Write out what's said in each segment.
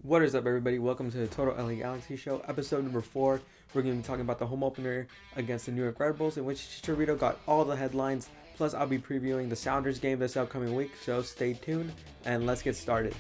What is up, everybody? Welcome to the Total LA Galaxy Show, episode number 4. We're going to be talking about the home opener against the New York Red Bulls, in which Chicharito got all the headlines. Plus, I'll be previewing the Sounders game this upcoming week, so stay tuned and let's get started.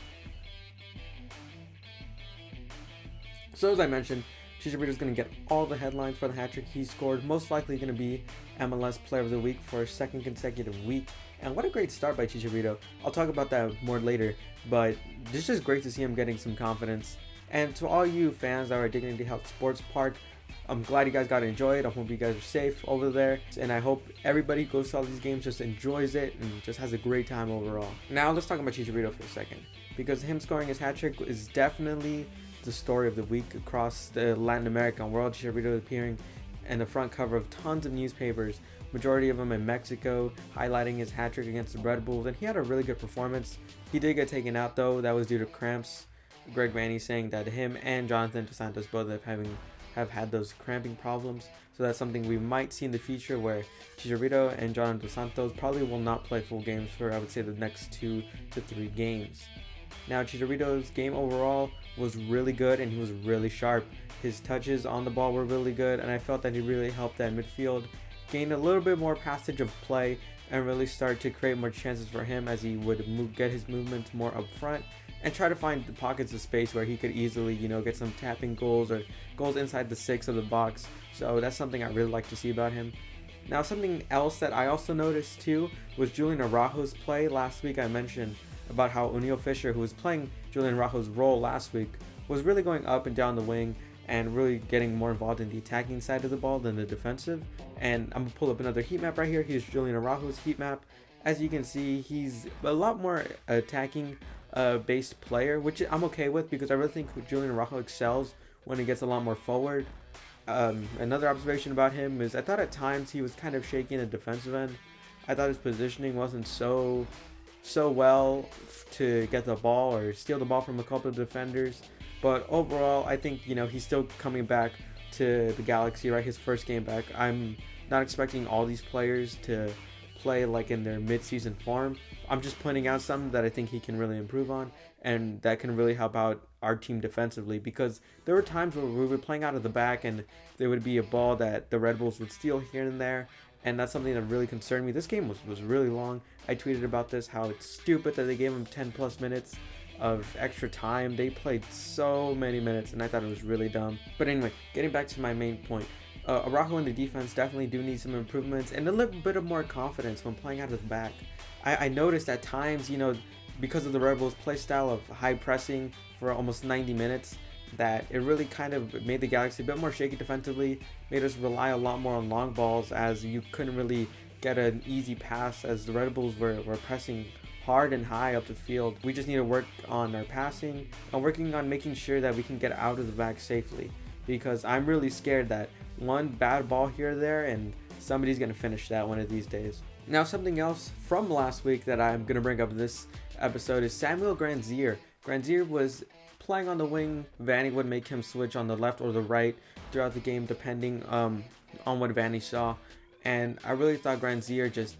So, as I mentioned, Chicharito's going to get all the headlines for the hat trick he scored. Most likely going to be MLS Player of the Week for a second consecutive week. And what a great start by Chicharito. I'll talk about that more later, but it's just great to see him getting some confidence. And to all you fans that are at Dignity Health Sports Park, I'm glad you guys got to enjoy it. I hope you guys are safe over there. And I hope everybody who goes to all these games just enjoys it and just has a great time overall. Now let's talk about Chicharito for a second, because him scoring his hat trick is definitely the story of the week across the Latin American world. Chicharito appearing in the front cover of tons of newspapers, majority of them in Mexico, highlighting his hat trick against the Red Bulls, and he had a really good performance. He did get taken out though. That was due to cramps. Greg Vanney saying that him and Jonathan Dos Santos both have had those cramping problems. So that's something we might see in the future, where Chicharito and Jonathan Dos Santos probably will not play full games for, I would say, the next 2 to 3 games. Now, Chicharito's game overall was really good and he was really sharp. His touches on the ball were really good, and I felt that he really helped that midfield gain a little bit more passage of play and really start to create more chances for him, as he would get his movements more up front and try to find the pockets of space where he could easily, get some tapping goals or goals inside the 6 of the box. So that's something I really like to see about him. Now, something else that I also noticed too was Julian Araujo's play. Last week I mentioned about how Uniel Fisher, who was playing Julian Araujo's role last week, was really going up and down the wing and really getting more involved in the attacking side of the ball than the defensive. And I'm gonna pull up another heat map right here. Here's Julian Araujo's heat map. As you can see, he's a lot more attacking based player, which I'm okay with, because I really think Julian Araujo excels when he gets a lot more forward. Another observation about him is I thought at times he was kind of shaky in the defensive end. I thought his positioning wasn't so well to get the ball or steal the ball from a couple of defenders. But overall, I think, he's still coming back to the Galaxy, right? His first game back. I'm not expecting all these players to play like in their mid-season form. I'm just pointing out something that I think he can really improve on, and that can really help out our team defensively, because there were times where we were playing out of the back and there would be a ball that the Red Bulls would steal here and there, and that's something that really concerned me. This game was really long. I tweeted about this, how it's stupid that they gave him 10 plus minutes of extra time. They played so many minutes, and I thought it was really dumb. But anyway, getting back to my main point, Araujo and the defense definitely do need some improvements and a little bit of more confidence when playing out of the back. I noticed at times, because of the Red Bulls' play style of high pressing for almost 90 minutes, that it really kind of made the Galaxy a bit more shaky defensively, made us rely a lot more on long balls, as you couldn't really get an easy pass as the Red Bulls were pressing hard and high up the field. We just need to work on our passing and working on making sure that we can get out of the back safely, because I'm really scared that one bad ball here or there and somebody's going to finish that one of these days. Now, something else from last week that I'm going to bring up in this episode is Samuel Grandsir. Grandsir was playing on the wing. Vanney would make him switch on the left or the right throughout the game, depending on what Vanney saw. And I really thought Grandsir just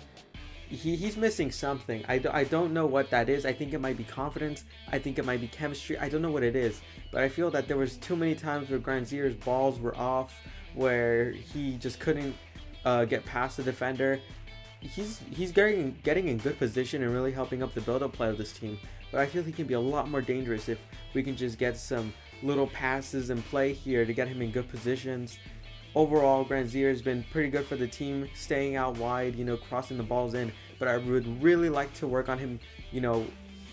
he's missing something. I don't know what that is. I think it might be confidence. I think it might be chemistry. I don't know what it is. But I feel that there was too many times where Grandsir's balls were off, where he just couldn't get past the defender. He's getting in good position and really helping up the build-up play of this team. But I feel he can be a lot more dangerous if we can just get some little passes and play here to get him in good positions. Overall, Grandsir has been pretty good for the team, staying out wide, crossing the balls in. But I would really like to work on him,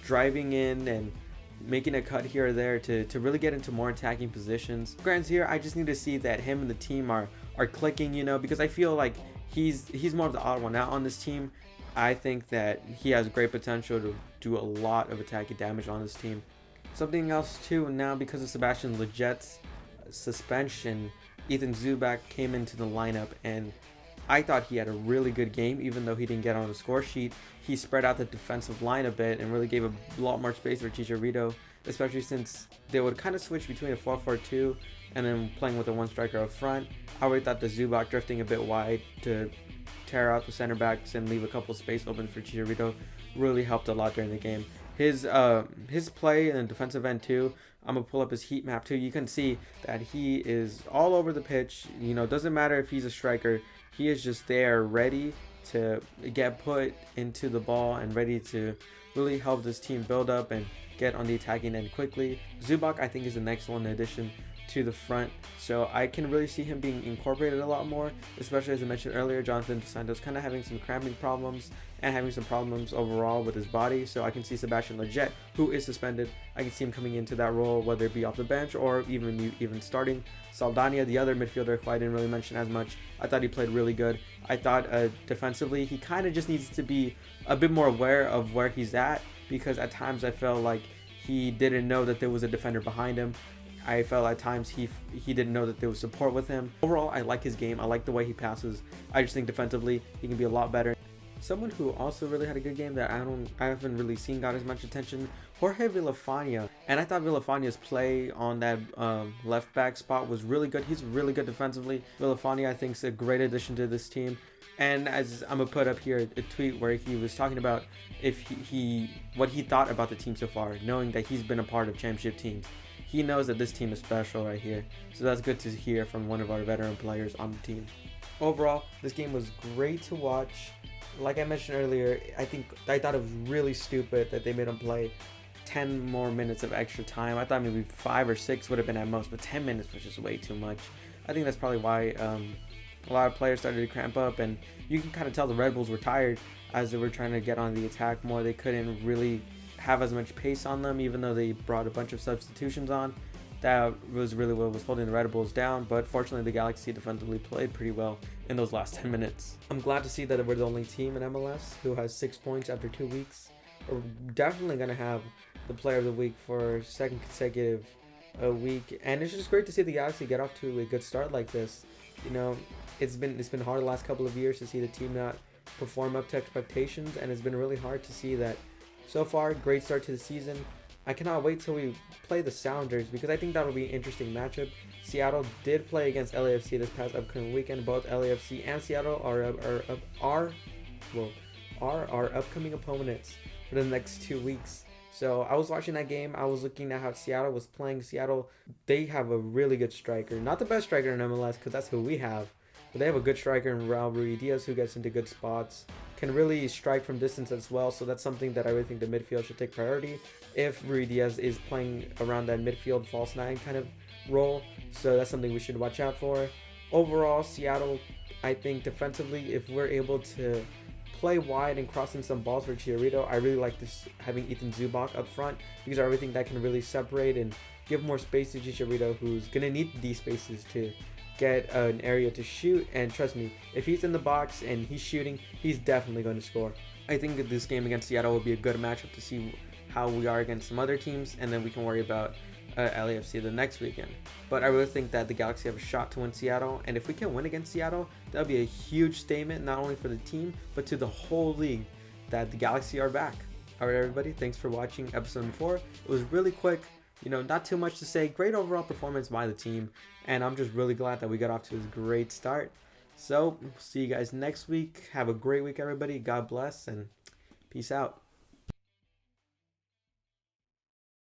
driving in and making a cut here or there to really get into more attacking positions. Grandsir, I just need to see that him and the team are clicking, because I feel like he's more of the odd one out on this team. I think that he has great potential to do a lot of attacking damage on this team. Something else too, now because of Sebastian Leget's suspension, Ethan Zubak came into the lineup, and I thought he had a really good game. Even though he didn't get on the score sheet, he spread out the defensive line a bit and really gave a lot more space for Chicharito, especially since they would kind of switch between a 4-4-2 and then playing with a one striker up front. I really thought the Zubak drifting a bit wide to tear out the center backs and leave a couple space open for Chicharito really helped a lot during the game. His play in the defensive end too, I'm going to pull up his heat map too. You can see that he is all over the pitch. You know, doesn't matter if he's a striker. He is just there ready to get put into the ball and ready to really help this team build up and get on the attacking end quickly. Zubac, I think, is the next one in addition to the front, so I can really see him being incorporated a lot more, especially as I mentioned earlier, Jonathan Dos Santos kind of having some cramping problems and having some problems overall with his body, so I can see Sebastian Lletget, who is suspended, I can see him coming into that role, whether it be off the bench or even starting. Saldania, the other midfielder who I didn't really mention as much, I thought he played really good. I thought defensively he kind of just needs to be a bit more aware of where he's at, because at times I felt like he didn't know that there was a defender behind him. I felt at times he didn't know that there was support with him. Overall, I like his game. I like the way he passes. I just think defensively he can be a lot better. Someone who also really had a good game that I haven't really seen got as much attention, Jorge Villafaña. And I thought Villafaña's play on that left back spot was really good. He's really good defensively. Villafaña, I think, is a great addition to this team. And as I'm gonna put up here a tweet where he was talking about if what he thought about the team so far, knowing that he's been a part of championship teams. He knows that this team is special right here. So that's good to hear from one of our veteran players on the team. Overall, this game was great to watch. Like I mentioned earlier, I thought it was really stupid that they made him play 10 more minutes of extra time. I thought maybe 5 or 6 would have been at most, but 10 minutes was just way too much. I think that's probably why a lot of players started to cramp up, and you can kind of tell the Red Bulls were tired as they were trying to get on the attack more. They couldn't really have as much pace on them, even though they brought a bunch of substitutions on. That was really what was holding the Red Bulls down, but fortunately the Galaxy defensively played pretty well in those last 10 minutes. I'm glad to see that we're the only team in MLS who has 6 points after 2 weeks. We're definitely going to have the player of the week for second consecutive week, and it's just great to see the Galaxy get off to a good start like this. You know, it's been hard the last couple of years to see the team not perform up to expectations, and it's been really hard to see that. So far, great start to the season. I cannot wait till we play the Sounders, because I think that'll be an interesting matchup. Seattle did play against LAFC this past upcoming weekend. Both LAFC and Seattle are our upcoming opponents for the next 2 weeks. So I was watching that game. I was looking at how Seattle was playing. Seattle, they have a really good striker. Not the best striker in MLS, because that's who we have. But they have a good striker in Raul Ruidiaz, who gets into good spots. Can really strike from distance as well, so that's something that I really think the midfield should take priority if Ruidiaz is playing around that midfield false nine kind of role. So that's something we should watch out for. Overall, Seattle, I think defensively, if we're able to play wide and cross in some balls for Chicharito, I really like this having Ethan Zubac up front, because I really think that can really separate and give more space to Chicharito, who's gonna need these spaces to get an area to shoot. And trust me, if he's in the box and he's shooting, he's definitely going to score. I think that this game against Seattle will be a good matchup to see how we are against some other teams, and then we can worry about LAFC the next weekend. But I really think that the Galaxy have a shot to win Seattle, and if we can win against Seattle, that'll be a huge statement, not only for the team but to the whole league, that the Galaxy are back. All right, everybody, thanks for watching episode 4. It was really quick. You know, not too much to say. Great overall performance by the team, and I'm just really glad that we got off to a great start. So, see you guys next week. Have a great week, everybody. God bless, and peace out.